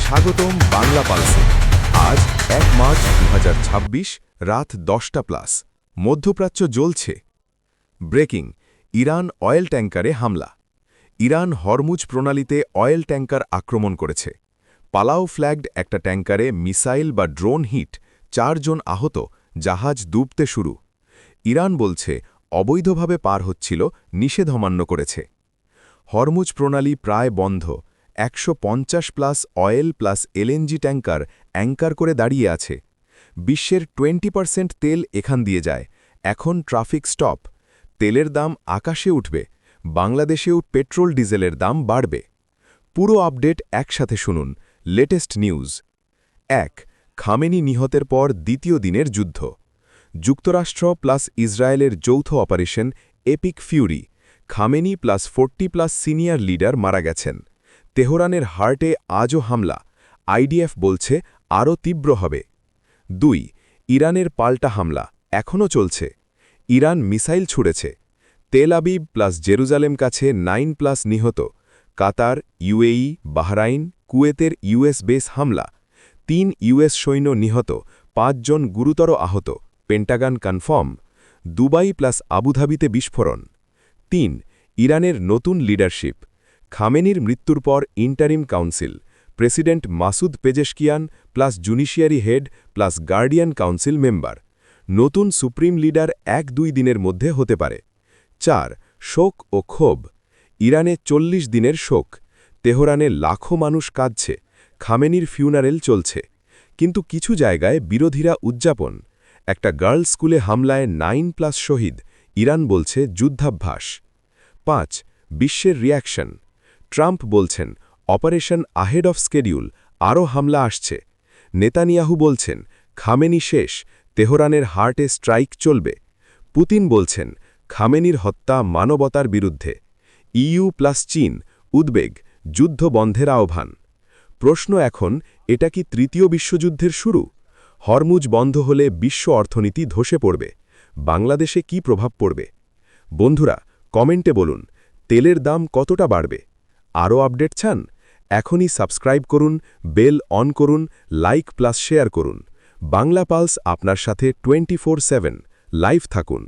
স্বাগতম বাংলা পালসে। আজ 1 মার্চ 2026 রাত 10টা+। মধ্যপ্রাচ্য জ্বলছে। ব্রেকিং, ইরান অয়েল ট্যাঙ্কারে হামলা। ইরান হরমুজ প্রণালীতে অয়েল ট্যাঙ্কার আক্রমণ করেছে। পালাও ফ্ল্যাগড একটা ট্যাঙ্কারে মিসাইল বা ড্রোন হিট, 4 জন আহত, জাহাজ ডুবতে শুরু। ইরান বলছে অবৈধভাবে পার হচ্ছিল, নিষেধ অমান্য করেছে। হরমুজ প্রণালী প্রায় বন্ধ, 150+ oil plus LNG tanker anchor করে দাঁড়িয়ে আছে। বিশ্বের 20% তেল এখান দিয়ে যায়। এখন ট্রাফিক স্টপ। তেলের দাম আকাশে উঠবে। বাংলাদেশেও পেট্রোল ডিজেলের দাম বাড়বে। পুরো আপডেট একসাথে শুনুন। Latest news. 1 খামেনি নিহতের পর দ্বিতীয় দিনের যুদ্ধ। যুক্তরাষ্ট্র প্লাস ইসরায়েলের যৌথ operation epic Fury. Khamenei plus 40+ senior leader মারা গেছেন। তেহরানের হার্টে আজও হামলা। আইডিএফ বলছে আরও তীব্র হবে। 2 ইরানের পাল্টা হামলা এখনও চলছে। ইরান মিসাইল ছুড়েছে। তেল আবিব প্লাস জেরুজালেম কাছে 9+ নিহত। কাতার, ইউএই, বাহরাইন, কুয়েতের ইউএস বেস হামলা। 3 ইউএস সৈন্য নিহত, 5 জন গুরুতর আহত, পেন্টাগন কনফার্ম। দুবাই প্লাস আবুধাবিতে বিস্ফোরণ। 3 ইরানের নতুন লিডারশিপ। খামেনির মৃত্যুর পর interim council, president Masoud Pezeshkian plus judiciary head plus guardian council member. নতুন সুপ্রিম লিডার 1-2 দিনের মধ্যে হতে পারে। 4 শোক ও ক্ষোভ। ইরানে 40 দিনের শোক। তেহরানে লাখো মানুষ কাঁদছে। খামেনির ফিউনারেল চলছে। কিন্তু কিছু জায়গায় বিরোধীরা উদযাপন। একটা গার্লস স্কুলে হামলায় 9+ শহীদ। ইরান বলছে যুদ্ধাভ্যাস। 5 বিশ্বের রিয়াকশন। ট্রাম্প বলছেন অপারেশন আহেড অফ স্কেডিউল, আরও হামলা আসছে। নেতানিয়াহু বলছেন খামেনি শেষ, তেহরানের হার্টে স্ট্রাইক চলবে। পুতিন বলছেন খামেনির হত্যা মানবতার বিরুদ্ধে। ইইউ প্লাস চীন, উদ্বেগ, যুদ্ধ বন্ধের আহ্বান। প্রশ্ন এখন, এটা কি তৃতীয় বিশ্বযুদ্ধের শুরু? হরমুজ বন্ধ হলে বিশ্ব অর্থনীতি ধসে পড়বে। বাংলাদেশে কি প্রভাব পড়বে? বন্ধুরা, কমেন্টে বলুন, তেলের দাম কতটা বাড়বে? আরও আপডেট চান? এখনই সাবস্ক্রাইব করুন, বেল অন করুন, লাইক প্লাস শেয়ার করুন। বাংলা পালস আপনার সাথে 24/7 লাইভ থাকুন।